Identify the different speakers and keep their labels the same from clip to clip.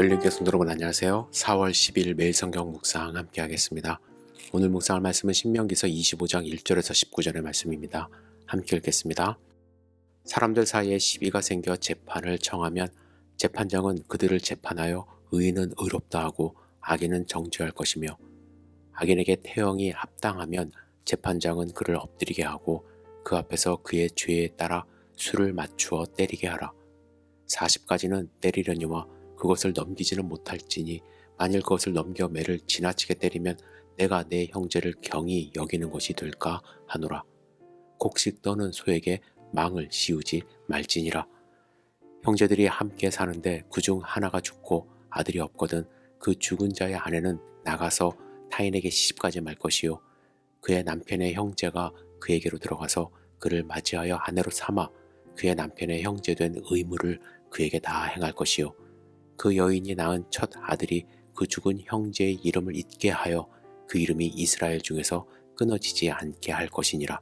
Speaker 1: 열린교회 성도 여러분 안녕하세요. 4월 10일 매일 성경 묵상 함께 하겠습니다. 오늘 묵상할 말씀은 신명기서 25장 1절에서 19절의 말씀입니다. 함께 읽겠습니다. 사람들 사이에 시비가 생겨 재판을 청하면 재판장은 그들을 재판하여 의인은 의롭다 하고 악인은 정죄할 것이며 악인에게 태형이 합당하면 재판장은 그를 엎드리게 하고 그 앞에서 그의 죄에 따라 수를 맞추어 때리게 하라. 40가지는 때리려니와 그것을 넘기지는 못할지니 만일 그것을 넘겨 매를 지나치게 때리면 내가 내 형제를 경히 여기는 것이 될까 하노라. 곡식 떠는 소에게 망을 씌우지 말지니라. 형제들이 함께 사는데 그중 하나가 죽고 아들이 없거든 그 죽은 자의 아내는 나가서 타인에게 시집가지 말 것이요 그의 남편의 형제가 그에게로 들어가서 그를 맞이하여 아내로 삼아 그의 남편의 형제된 의무를 그에게 다 행할 것이요 그 여인이 낳은 첫 아들이 그 죽은 형제의 이름을 잊게 하여 그 이름이 이스라엘 중에서 끊어지지 않게 할 것이니라.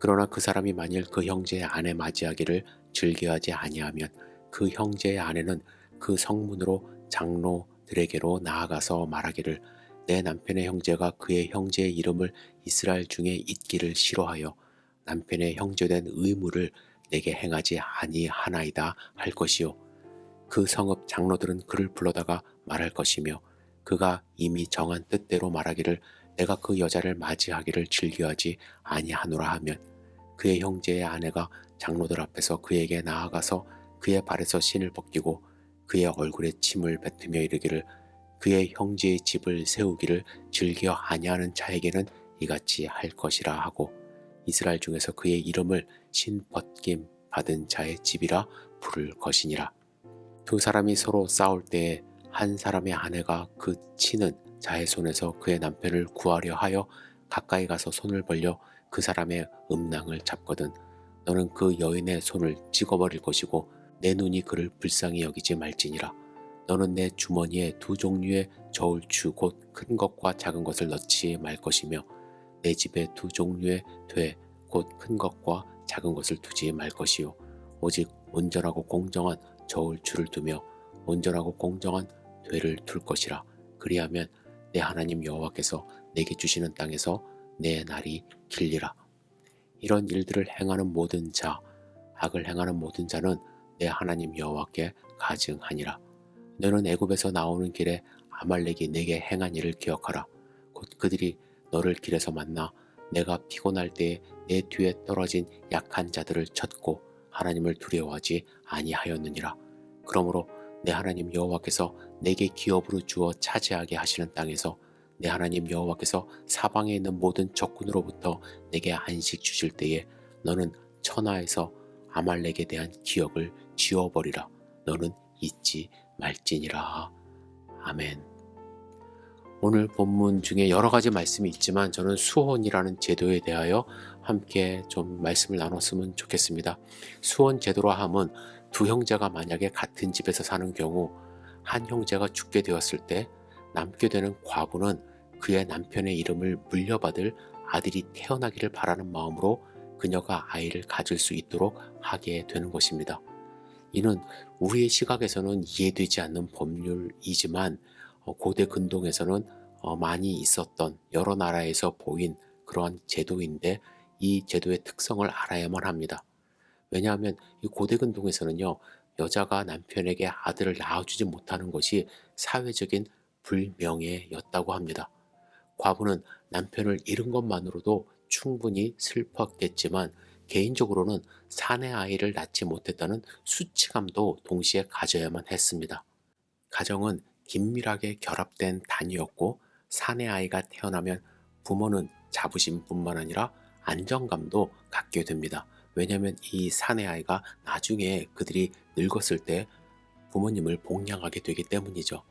Speaker 1: 그러나 그 사람이 만일 그 형제의 아내 맞이하기를 즐겨하지 아니하면 그 형제의 아내는 그 성문으로 장로들에게로 나아가서 말하기를 내 남편의 형제가 그의 형제의 이름을 이스라엘 중에 잊기를 싫어하여 남편의 형제된 의무를 내게 행하지 아니하나이다 할 것이요 그 성읍 장로들은 그를 불러다가 말할 것이며 그가 이미 정한 뜻대로 말하기를 내가 그 여자를 맞이하기를 즐겨하지 아니하노라 하면 그의 형제의 아내가 장로들 앞에서 그에게 나아가서 그의 발에서 신을 벗기고 그의 얼굴에 침을 뱉으며 이르기를 그의 형제의 집을 세우기를 즐겨 아니하는 자에게는 이같이 할 것이라 하고 이스라엘 중에서 그의 이름을 신 벗김 받은 자의 집이라 부를 것이니라. 두 사람이 서로 싸울 때에 한 사람의 아내가 그 치는 자의 손에서 그의 남편을 구하려 하여 가까이 가서 손을 벌려 그 사람의 음낭을 잡거든 너는 그 여인의 손을 찍어버릴 것이고 내 눈이 그를 불쌍히 여기지 말지니라. 너는 내 주머니에 두 종류의 저울추 곧 큰 것과 작은 것을 넣지 말 것이며 내 집에 두 종류의 돼 곧 큰 것과 작은 것을 두지 말 것이요 오직 온전하고 공정한 저울추를 두며 온전하고 공정한 되를 둘 것이라. 그리하면 내 하나님 여호와께서 내게 주시는 땅에서 내 날이 길리라. 이런 일들을 행하는 모든 자, 악을 행하는 모든 자는 내 하나님 여호와께 가증하니라. 너는 애굽에서 나오는 길에 아말렉이 내게 행한 일을 기억하라. 곧 그들이 너를 길에서 만나 내가 피곤할 때에 내 뒤에 떨어진 약한 자들을 쳤고 하나님을 두려워하지 아니하였느니라. 그러므로 내 하나님 여호와께서 내게 기업으로 주어 차지하게 하시는 땅에서 내 하나님 여호와께서 사방에 있는 모든 적군으로부터 내게 안식 주실 때에 너는 천하에서 아말렉에 대한 기억을 지워버리라. 너는 잊지 말지니라. 아멘. 오늘 본문 중에 여러 가지 말씀이 있지만 저는 수혼이라는 제도에 대하여 함께 좀 말씀을 나눴으면 좋겠습니다. 수혼 제도라 함은 두 형제가 만약에 같은 집에서 사는 경우 한 형제가 죽게 되었을 때 남게 되는 과부는 그의 남편의 이름을 물려받을 아들이 태어나기를 바라는 마음으로 그녀가 아이를 가질 수 있도록 하게 되는 것입니다. 이는 우리의 시각에서는 이해되지 않는 법률이지만 고대 근동에서는 많이 있었던 여러 나라에서 보인 그러한 제도인데 이 제도의 특성을 알아야만 합니다. 왜냐하면 이 고대 근동에서는요 여자가 남편에게 아들을 낳아주지 못하는 것이 사회적인 불명예였다고 합니다. 과부는 남편을 잃은 것만으로도 충분히 슬펐겠지만 개인적으로는 사내 아이를 낳지 못했다는 수치감도 동시에 가져야만 했습니다. 가정은 긴밀하게 결합된 단위였고 사내 아이가 태어나면 부모는 자부심뿐만 아니라 안정감도 갖게 됩니다. 왜냐하면 이 사내 아이가 나중에 그들이 늙었을 때 부모님을 복양하게 되기 때문이죠.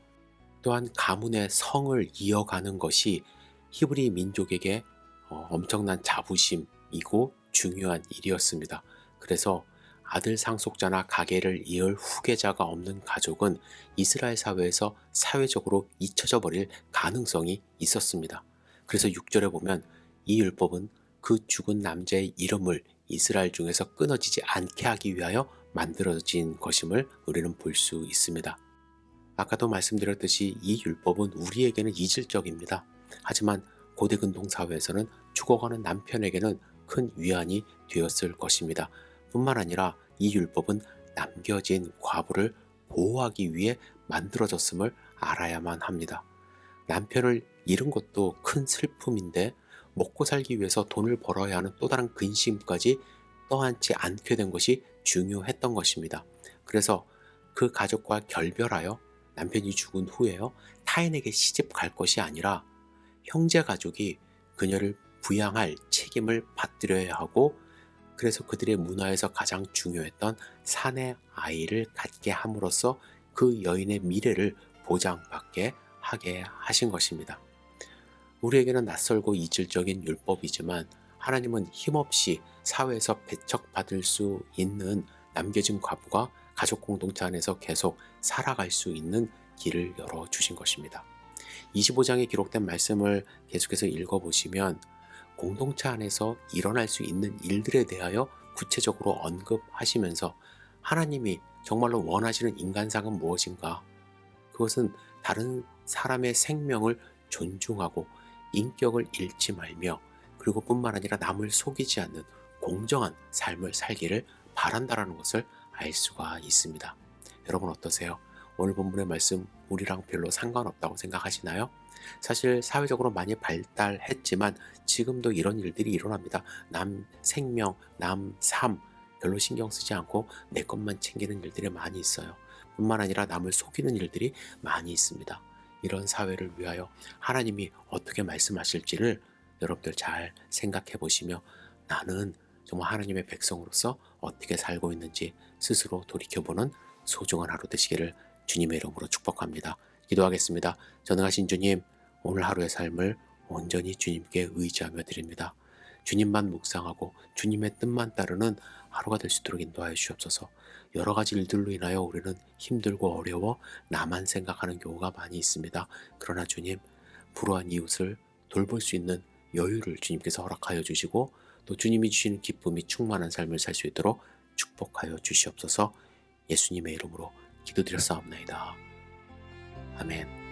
Speaker 1: 또한 가문의 성을 이어가는 것이 히브리 민족에게 엄청난 자부심이고 중요한 일이었습니다. 그래서 아들 상속자나 가계를 이을 후계자가 없는 가족은 이스라엘 사회에서 사회적으로 잊혀져 버릴 가능성이 있었습니다. 그래서 6절에 보면 이 율법은 그 죽은 남자의 이름을 이스라엘 중에서 끊어지지 않게 하기 위하여 만들어진 것임을 우리는 볼 수 있습니다. 아까도 말씀드렸듯이 이 율법은 우리에게는 이질적입니다. 하지만 고대 근동 사회에서는 죽어가는 남편에게는 큰 위안이 되었을 것입니다. 뿐만 아니라 이 율법은 남겨진 과부를 보호하기 위해 만들어졌음을 알아야만 합니다. 남편을 잃은 것도 큰 슬픔인데 먹고 살기 위해서 돈을 벌어야 하는 또 다른 근심까지 떠안지 않게 된 것이 중요했던 것입니다. 그래서 그 가족과 결별하여 남편이 죽은 후에요, 타인에게 시집 갈 것이 아니라 형제 가족이 그녀를 부양할 책임을 받들어야 하고, 그래서 그들의 문화에서 가장 중요했던 사내 아이를 갖게 함으로써 그 여인의 미래를 보장받게 하게 하신 것입니다. 우리에게는 낯설고 이질적인 율법이지만 하나님은 힘없이 사회에서 배척받을 수 있는 남겨진 과부가 가족 공동체 안에서 계속 살아갈 수 있는 길을 열어주신 것입니다. 25장에 기록된 말씀을 계속해서 읽어보시면 공동체 안에서 일어날 수 있는 일들에 대하여 구체적으로 언급하시면서 하나님이 정말로 원하시는 인간상은 무엇인가? 그것은 다른 사람의 생명을 존중하고 인격을 잃지 말며, 그리고 뿐만 아니라 남을 속이지 않는 공정한 삶을 살기를 바란다라는 것을 알 수가 있습니다. 여러분 어떠세요? 오늘 본문의 말씀 우리랑 별로 상관없다고 생각하시나요? 사실 사회적으로 많이 발달했지만 지금도 이런 일들이 일어납니다. 남 생명, 남 삶 별로 신경 쓰지 않고 내 것만 챙기는 일들이 많이 있어요. 뿐만 아니라 남을 속이는 일들이 많이 있습니다. 이런 사회를 위하여 하나님이 어떻게 말씀하실지를 여러분들 잘 생각해 보시며, 나는 정말 하나님의 백성으로서 어떻게 살고 있는지 스스로 돌이켜보는 소중한 하루 되시기를 주님의 이름으로 축복합니다. 기도하겠습니다. 전능하신 주님, 오늘 하루의 삶을 온전히 주님께 의지하며 드립니다. 주님만 묵상하고 주님의 뜻만 따르는 하루가 될 수 있도록 인도하여 주옵소서. 여러 가지 일들로 인하여 우리는 힘들고 어려워 나만 생각하는 경우가 많이 있습니다. 그러나 주님, 불우한 이웃을 돌볼 수 있는 여유를 주님께서 허락하여 주시고, 또 주님이 주시는 기쁨이 충만한 삶을 살 수 있도록 축복하여 주시옵소서. 예수님의 이름으로 기도드렸사옵나이다. 아멘.